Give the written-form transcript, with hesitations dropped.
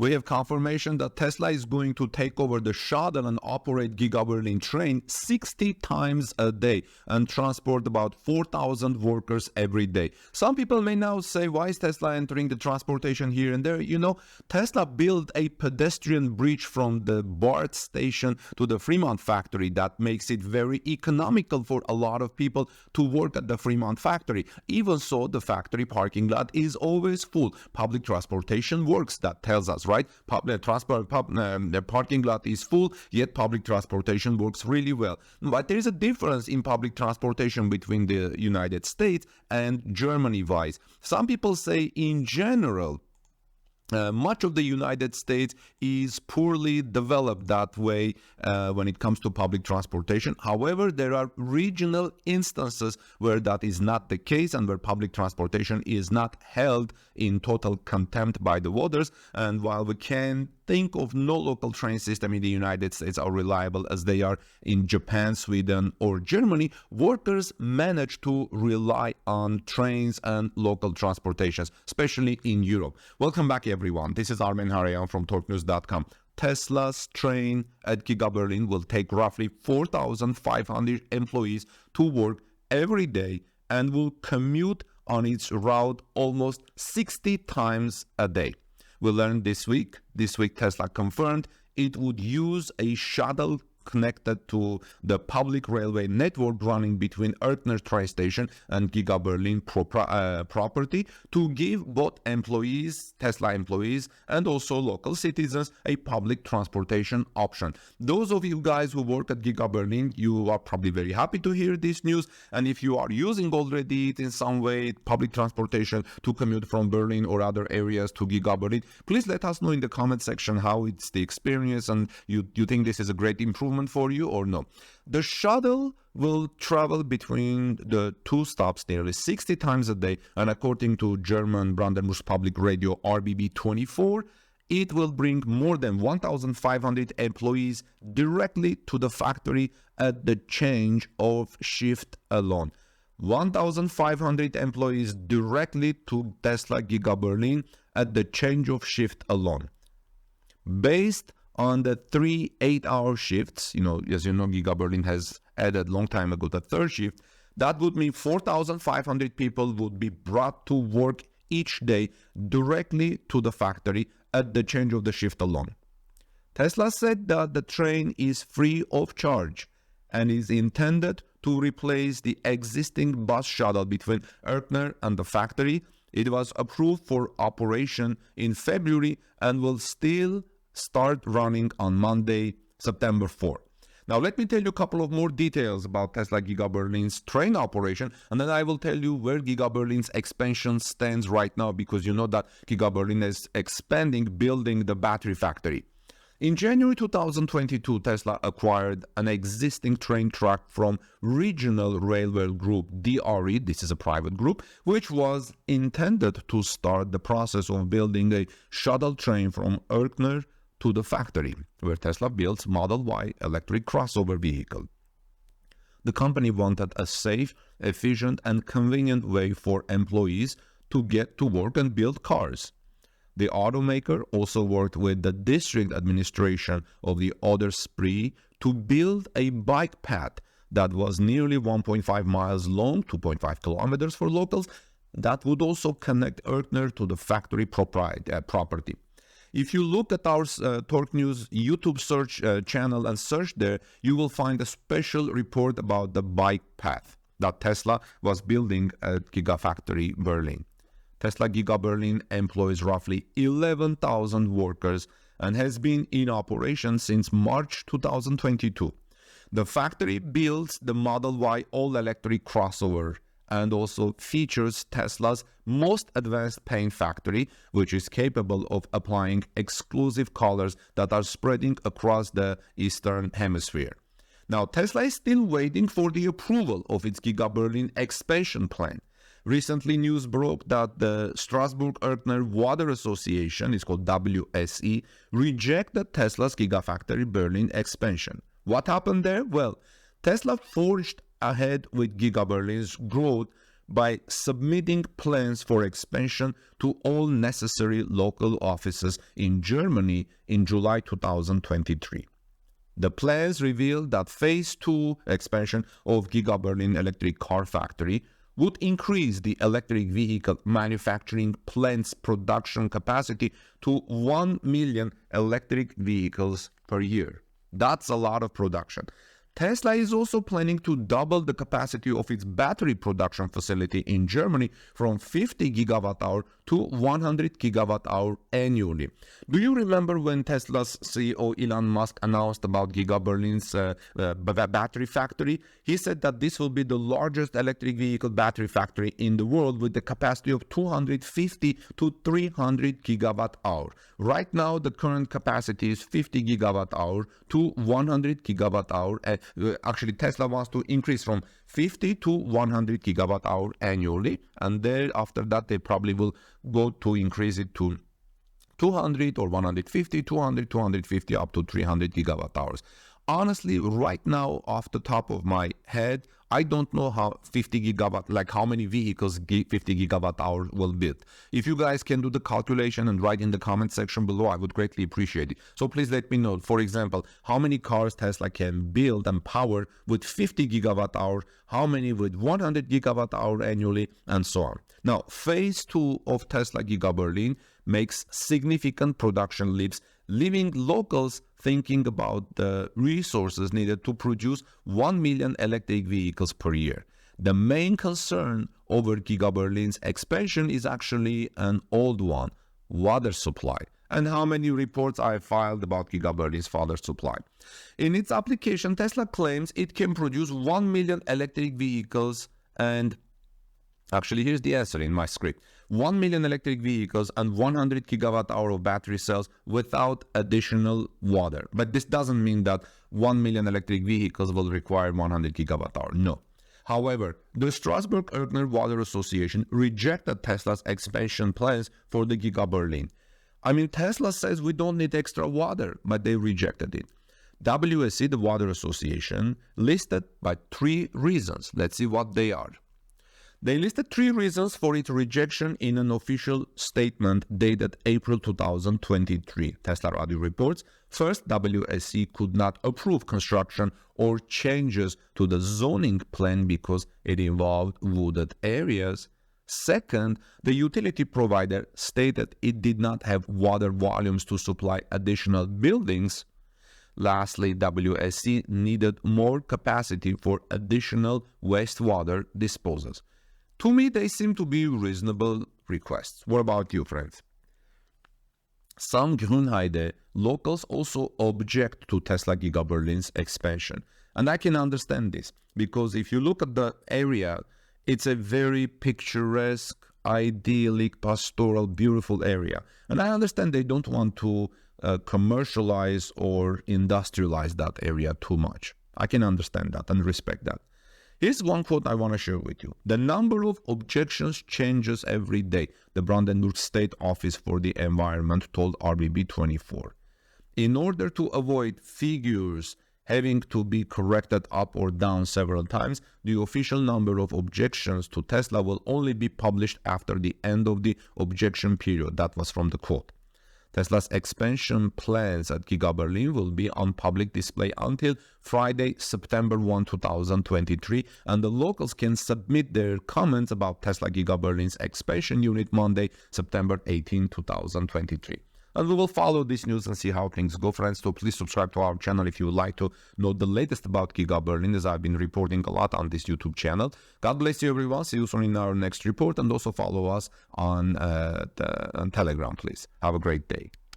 We have confirmation that Tesla is going to take over the shuttle and operate Giga Berlin train 60 times a day and transport about 4,000 workers every day. Some people may now say, why is Tesla entering the transportation here and there? You know, Tesla built a pedestrian bridge from the BART station to the Fremont factory that makes it very economical for a lot of people to work at the Fremont factory. Even so, the factory parking lot is always full. Public transportation works, that tells us, right? The parking lot is full, yet public transportation works really well. But there is a difference in public transportation between the United States and Germany wise. Some people say in general, much of the United States is poorly developed that way when it comes to public transportation. However, there are regional instances where that is not the case and where public transportation is not held in total contempt by the voters. And while we can think of no local train system in the United States are reliable as they are in Japan, Sweden, or Germany, workers manage to rely on trains and local transportations, especially in Europe. Welcome back, everyone. This is Armen Harayan from TalkNews.com. Tesla's train at Giga Berlin will take roughly 4,500 employees to work every day and will commute on its route almost 60 times a day. We learned this week Tesla confirmed it would use a shuttle connected to the public railway network running between Erkner Train Station and Giga Berlin property to give both employees, Tesla employees, and also local citizens a public transportation option. Those of you guys who work at Giga Berlin, you are probably very happy to hear this news. And if you are using already it in some way, public transportation to commute from Berlin or other areas to Giga Berlin, please let us know in the comment section how it's the experience and you think this is a great improvement for you or no. The shuttle will travel between the two stops nearly 60 times a day, and according to German Brandenburg Public Radio RBB 24, it will bring more than 1,500 employees directly to the factory at the change of shift alone. 1,500 employees directly to Tesla Giga Berlin at the change of shift alone. Based on the 3 8-hour shifts, as you know, Giga Berlin has added long time ago the third shift, that would mean 4,500 people would be brought to work each day directly to the factory at the change of the shift alone. Tesla said that the train is free of charge and is intended to replace the existing bus shuttle between Erkner and the factory. It was approved for operation in February and will still start running on Monday, September 4. Now, let me tell you a couple of more details about Tesla Giga Berlin's train operation, and then I will tell you where Giga Berlin's expansion stands right now, because you know that Giga Berlin is expanding, building the battery factory. In January 2022, Tesla acquired an existing train track from Regional Railway Group, DRE, this is a private group, which was intended to start the process of building a shuttle train from Erkner to the factory, where Tesla builds Model Y electric crossover vehicle. The company wanted a safe, efficient, and convenient way for employees to get to work and build cars. The automaker also worked with the district administration of the Oder Spree to build a bike path that was nearly 1.5 miles long, 2.5 kilometers for locals, that would also connect Erkner to the factory property. If you look at our Torque News YouTube search channel and search there, you will find a special report about the bike path that Tesla was building at Gigafactory Berlin. Tesla Giga Berlin employs roughly 11,000 workers and has been in operation since March 2022. The factory builds the Model Y all-electric crossover and also features Tesla's most advanced paint factory, which is capable of applying exclusive colors that are spreading across the Eastern Hemisphere. Now, Tesla is still waiting for the approval of its Giga Berlin expansion plan. Recently, news broke that the Strasbourg-Erkner Water Association, it's called WSE, rejected Tesla's Gigafactory Berlin expansion. What happened there? Well, Tesla forged ahead with Giga Berlin's growth by submitting plans for expansion to all necessary local offices in Germany in July 2023. The plans revealed that Phase 2 expansion of Giga Berlin electric car factory would increase the electric vehicle manufacturing plant's production capacity to 1 million electric vehicles per year. That's a lot of production. Tesla is also planning to double the capacity of its battery production facility in Germany from 50 gigawatt-hour to 100 gigawatt-hour annually. Do you remember when Tesla's CEO Elon Musk announced about Giga Berlin's battery factory? He said that this will be the largest electric vehicle battery factory in the world with the capacity of 250 to 300 gigawatt-hour. Right now, the current capacity is 50 gigawatt-hour to 100 gigawatt-hour. Actually, Tesla wants to increase from 50 to 100 gigawatt hour annually, and then after that they probably will go to increase it to 200 or 150, 200, 250 up to 300 gigawatt hours. Honestly, right now, off the top of my head, I don't know how 50 gigawatt, like how many vehicles 50 gigawatt hour will build. If you guys can do the calculation and write in the comment section below, I would greatly appreciate it. So please let me know, for example, how many cars Tesla can build and power with 50 gigawatt hour, how many with 100 gigawatt hour annually, and so on. Now, Phase 2 of Tesla Giga Berlin makes significant production leaps, leaving locals thinking about the resources needed to produce 1 million electric vehicles per year. The main concern over Giga Berlin's expansion is actually an old one: water supply. And how many reports I filed about Giga Berlin's water supply. In its application, Tesla claims it can produce 1 million electric vehicles and actually, here's the answer in my script: 1 million electric vehicles and 100 gigawatt hour of battery cells without additional water. But this doesn't mean that 1 million electric vehicles will require 100 gigawatt hour. No. However, the Strasbourg-Erkner Water Association rejected Tesla's expansion plans for the Giga Berlin. I mean, Tesla says we don't need extra water, but they rejected it. WSC, the Water Association, listed by 3 reasons. Let's see what they are. They listed 3 reasons for its rejection in an official statement dated April 2023. Tesla Radio reports, first, WSC could not approve construction or changes to the zoning plan because it involved wooded areas. Second, the utility provider stated it did not have water volumes to supply additional buildings. Lastly, WSC needed more capacity for additional wastewater disposals. To me, they seem to be reasonable requests. What about you, friends? Some Grünheide locals also object to Tesla Giga Berlin's expansion. And I can understand this, because if you look at the area, it's a very picturesque, idyllic, pastoral, beautiful area. And I understand they don't want to commercialize or industrialize that area too much. I can understand that and respect that. Here's one quote I want to share with you. The number of objections changes every day, the Brandenburg State Office for the Environment told RBB24. In order to avoid figures having to be corrected up or down several times, the official number of objections to Tesla will only be published after the end of the objection period. That was from the quote. Tesla's expansion plans at Giga Berlin will be on public display until Friday, September 1, 2023, and the locals can submit their comments about Tesla Giga Berlin's expansion unit Monday, September 18, 2023. And we will follow this news and see how things go, friends. So please subscribe to our channel if you would like to know the latest about Giga Berlin, as I've been reporting a lot on this YouTube channel. God bless you, everyone. See you soon in our next report, and also follow us on Telegram, please. Have a great day.